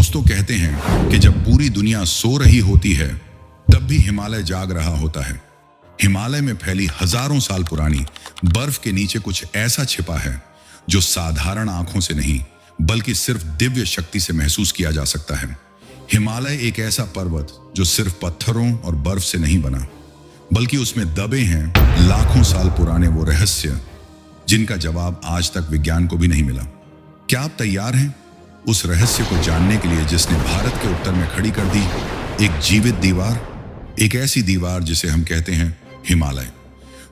दोस्तों कहते हैं कि जब पूरी दुनिया सो रही होती है तब भी हिमालय जाग रहा होता है। हिमालय में फैली हजारों साल पुरानी बर्फ के नीचे कुछ ऐसा छिपा है जो साधारण आंखों से नहीं बल्कि सिर्फ दिव्य शक्ति से महसूस किया जा सकता है। हिमालय एक ऐसा पर्वत जो सिर्फ पत्थरों और बर्फ से नहीं बना बल्कि उसमें दबे हैं लाखों साल पुराने वो रहस्य जिनका जवाब आज तक विज्ञान को भी नहीं मिला। क्या आप तैयार हैं उस रहस्य को जानने के लिए जिसने भारत के उत्तर में खड़ी कर दी एक जीवित दीवार, एक ऐसी दीवार जिसे हम कहते हैं हिमालय।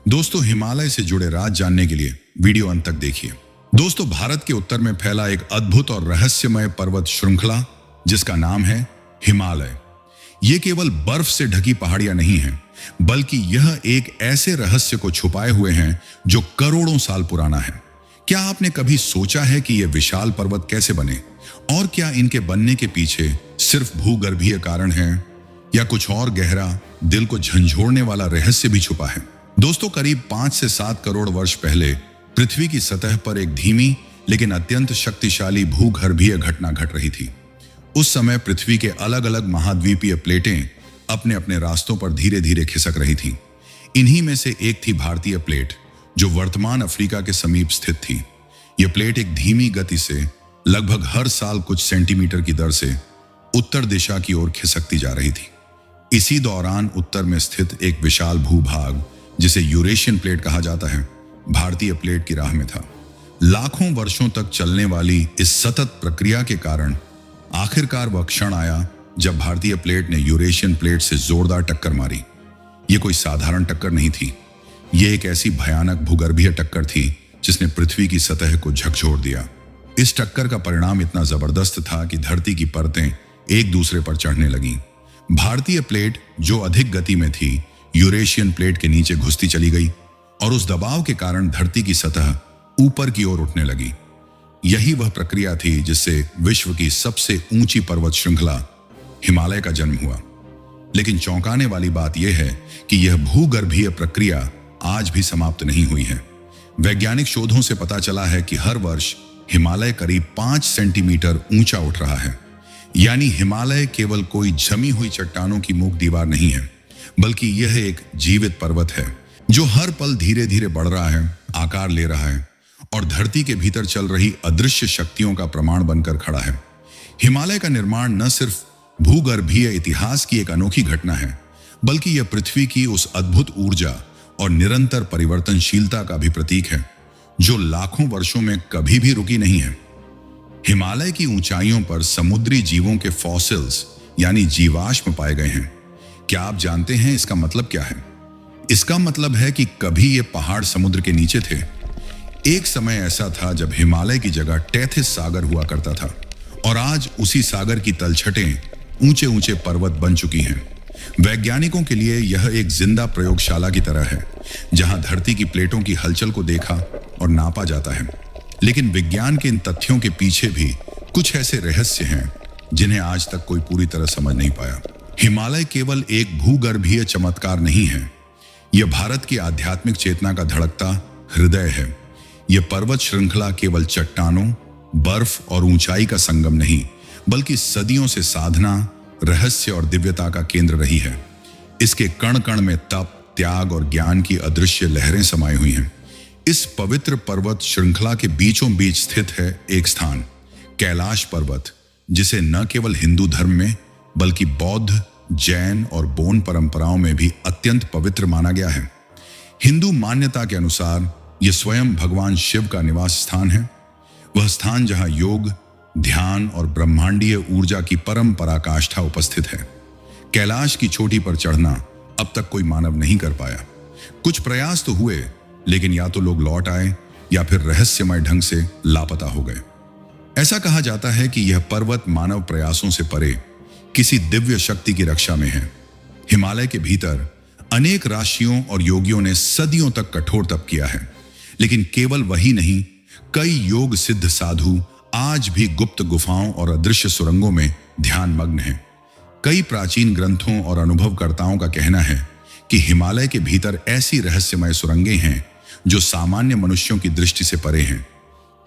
दोस्तों, हिमालय से जुड़े राज जानने के लिए वीडियो अंत तक देखिए। दोस्तों, भारत के उत्तर में फैला एक अद्भुत और रहस्यमय पर्वत श्रृंखला जिसका नाम है हिमालय। ये केवल बर्फ से ढकी पहाड़ियां नहीं हैं, बल्कि यह एक ऐसे रहस्य को छुपाए हुए हैं जो करोड़ों साल पुराना है। क्या आपने कभी सोचा है कि ये विशाल पर्वत कैसे बने और क्या इनके बनने के पीछे सिर्फ भूगर्भीय कारण है या कुछ और गहरा, दिल को झंझोड़ने वाला रहस्य भी छुपा है? दोस्तों, करीब 5 से 7 करोड़ वर्ष पहले पृथ्वी की सतह पर एक धीमी लेकिन अत्यंत शक्तिशाली भूगर्भीय घटना घट रही थी। उस समय पृथ्वी के अलग अलग महाद्वीपीय प्लेटें अपने अपने रास्तों पर धीरे धीरे खिसक रही थीं। इन्हीं में से एक थी भारतीय प्लेट जो वर्तमान अफ्रीका के समीप स्थित थी। यह प्लेट एक धीमी गति से लगभग हर साल कुछ सेंटीमीटर की दर से उत्तर दिशा की ओर खिसकती जा रही थी। इसी दौरान उत्तर में स्थित एक विशाल भूभाग जिसे यूरेशियन प्लेट कहा जाता है भारतीय प्लेट की राह में था। लाखों वर्षों तक चलने वाली इस सतत प्रक्रिया के कारण आखिरकार वह क्षण आया जब भारतीय प्लेट ने यूरेशियन प्लेट से जोरदार टक्कर मारी। यह कोई साधारण टक्कर नहीं थी, यह एक ऐसी भयानक भूगर्भीय टक्कर थी जिसने पृथ्वी की सतह को झकझोर दिया। इस टक्कर का परिणाम इतना जबरदस्त था कि धरती की परतें एक दूसरे पर चढ़ने लगीं। भारतीय प्लेट जो अधिक गति में थी यूरेशियन प्लेट के नीचे घुसती चली गई और उस दबाव के कारण धरती की सतह ऊपर की ओर उठने लगी। यही वह प्रक्रिया थी जिससे विश्व की सबसे ऊंची पर्वत श्रृंखला हिमालय का जन्म हुआ। लेकिन चौंकाने वाली बात यह है कि यह भूगर्भीय प्रक्रिया आज भी समाप्त नहीं हुई है। वैज्ञानिक शोधों से पता चला है कि हर वर्ष हिमालय करीब 5 सेंटीमीटर ऊंचा उठ रहा है। यानी हिमालय केवल कोई जमी हुई चट्टानों की मूक दीवार नहीं है, बल्कि यह एक जीवित पर्वत है जो हर पल धीरे धीरे बढ़ रहा है, आकार ले रहा है और धरती के भीतर चल रही अदृश्य शक्तियों का प्रमाण बनकर खड़ा है। हिमालय का निर्माण न सिर्फ भूगर्भीय इतिहास की एक अनोखी घटना है, बल्कि यह पृथ्वी की उस अद्भुत ऊर्जा और निरंतर परिवर्तनशीलता का भी प्रतीक है जो लाखों वर्षों में कभी भी रुकी नहीं है। हिमालय की ऊंचाइयों पर समुद्री जीवों के फॉसिल्स यानी जीवाश्म पाए गए हैं। क्या आप जानते हैं इसका मतलब क्या है? इसका मतलब है कि कभी ये पहाड़ समुद्र के नीचे थे। एक समय ऐसा था जब हिमालय की जगह टेथिस सागर हुआ करता था और आज उसी सागर की तलछटें ऊंचे ऊंचे पर्वत बन चुकी हैं। वैज्ञानिकों के लिए यह एक जिंदा प्रयोगशाला की तरह है जहां धरती की प्लेटों की हलचल को देखा और नापा जाता है। लेकिन विज्ञान के इन तथ्यों के पीछे भी कुछ ऐसे रहस्य हैं जिन्हें आज तक कोई पूरी तरह समझ नहीं पाया। हिमालय केवल एक भूगर्भीय चमत्कार नहीं है, यह भारत की आध्यात्मिक चेतना का धड़कता हृदय है। यह पर्वत श्रृंखला केवल चट्टानों, बर्फ और ऊंचाई का संगम नहीं, बल्कि सदियों से साधना, रहस्य और दिव्यता का केंद्र रही है। इसके कण कण में तप, त्याग और ज्ञान की अदृश्य लहरें समाई हुई हैं। इस पवित्र पर्वत श्रृंखला के बीचों बीच स्थित है एक स्थान, कैलाश पर्वत, जिसे न केवल हिंदू धर्म में बल्कि बौद्ध, जैन और बोन परंपराओं में भी अत्यंत पवित्र माना गया है। हिंदू मान्यता के अनुसार यह स्वयं भगवान शिव का निवास स्थान है, वह स्थान जहां योग, ध्यान और ब्रह्मांडीय ऊर्जा की परम पराकाष्ठा उपस्थित है। कैलाश की चोटी पर चढ़ना अब तक कोई मानव नहीं कर पाया। कुछ प्रयास तो हुए, लेकिन या तो लोग लौट आए या फिर रहस्यमय ढंग से लापता हो गए। ऐसा कहा जाता है कि यह पर्वत मानव प्रयासों से परे किसी दिव्य शक्ति की रक्षा में है। हिमालय के भीतर अनेक ऋषियों और योगियों ने सदियों तक कठोर तप किया है, लेकिन केवल वही नहीं, कई योग सिद्ध साधु आज भी गुप्त गुफाओं और अदृश्य सुरंगों में ध्यान मग्न हैं। कई प्राचीन ग्रंथों और अनुभवकर्ताओं का कहना है कि हिमालय के भीतर ऐसी रहस्यमय सुरंगें हैं जो सामान्य मनुष्यों की दृष्टि से परे हैं।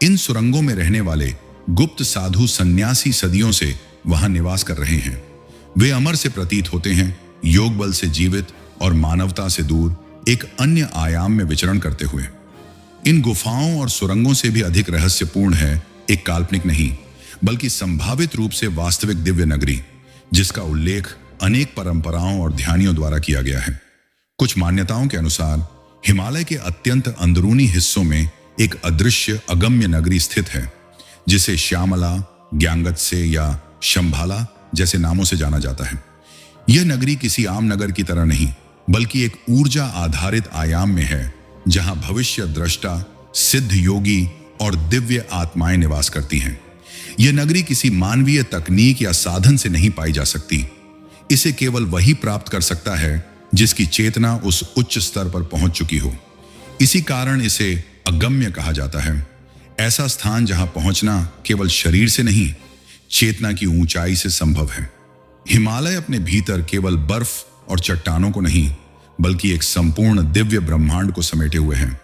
इन सुरंगों में रहने वाले गुप्त साधु सन्यासी सदियों से वहां निवास कर रहे हैं। वे अमर से प्रतीत होते हैं, योग बल से जीवित और मानवता से दूर एक अन्य आयाम में विचरण करते हुए। इन गुफाओं और सुरंगों से भी अधिक रहस्यपूर्ण है एक काल्पनिक नहीं, बल्कि संभावित रूप से वास्तविक दिव्य नगरी, जिसका उल्लेख अनेक परंपराओं और ध्यानियों द्वारा किया गया है। कुछ मान्यताओं के अनुसार हिमालय के अत्यंत अंदरूनी हिस्सों में एक अदृश्य अगम्य नगरी स्थित है, जिसे श्यामला, ग्यांगत्से या शंभाला जैसे नामों से जाना जाता है। यह नगरी किसी आम नगर की तरह नहीं, बल्कि एक ऊर्जा आधारित आयाम में है, जहां भविष्य दृष्टा, सिद्ध योगी और दिव्य आत्माएं निवास करती हैं। यह नगरी किसी मानवीय तकनीक या साधन से नहीं पाई जा सकती। इसे केवल वही प्राप्त कर सकता है जिसकी चेतना उस उच्च स्तर पर पहुंच चुकी हो। इसी कारण इसे अगम्य कहा जाता है। ऐसा स्थान जहां पहुंचना केवल शरीर से नहीं, चेतना की ऊंचाई से संभव है। हिमालय अपने भीतर केवल बर्फ और चट्टानों को नहीं, बल्कि एक संपूर्ण दिव्य ब्रह्मांड को समेटे हुए है,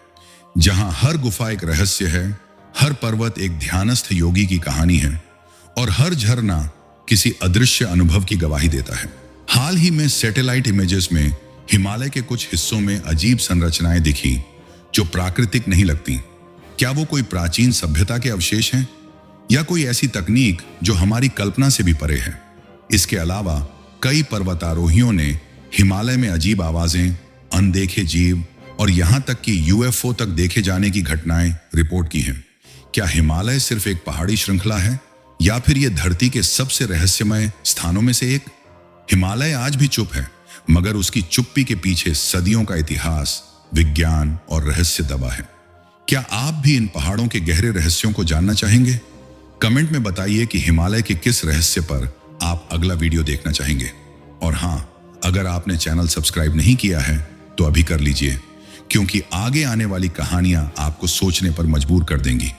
जहां हर गुफा एक रहस्य है, हर पर्वत एक ध्यानस्थ योगी की कहानी है और हर झरना किसी अदृश्य अनुभव की गवाही देता है। हाल ही में सैटेलाइट इमेजेस में हिमालय के कुछ हिस्सों में अजीब संरचनाएं दिखी जो प्राकृतिक नहीं लगती। क्या वो कोई प्राचीन सभ्यता के अवशेष हैं या कोई ऐसी तकनीक जो हमारी कल्पना से भी परे है? इसके अलावा कई पर्वतारोहियों ने हिमालय में अजीब आवाजें, अनदेखे जीव और यहां तक कि यूएफओ तक देखे जाने की घटनाएं रिपोर्ट की हैं। क्या हिमालय सिर्फ एक पहाड़ी श्रृंखला है या फिर यह धरती के सबसे रहस्यमय स्थानों में से एक? हिमालय आज भी चुप है, मगर उसकी चुप्पी के पीछे सदियों का इतिहास, विज्ञान और रहस्य दबा है। क्या आप भी इन पहाड़ों के गहरे रहस्यों को जानना चाहेंगे? कमेंट में बताइए कि हिमालय के किस रहस्य पर आप अगला वीडियो देखना चाहेंगे। और हां, अगर आपने चैनल सब्सक्राइब नहीं किया है तो अभी कर लीजिए, क्योंकि आगे आने वाली कहानियां आपको सोचने पर मजबूर कर देंगी।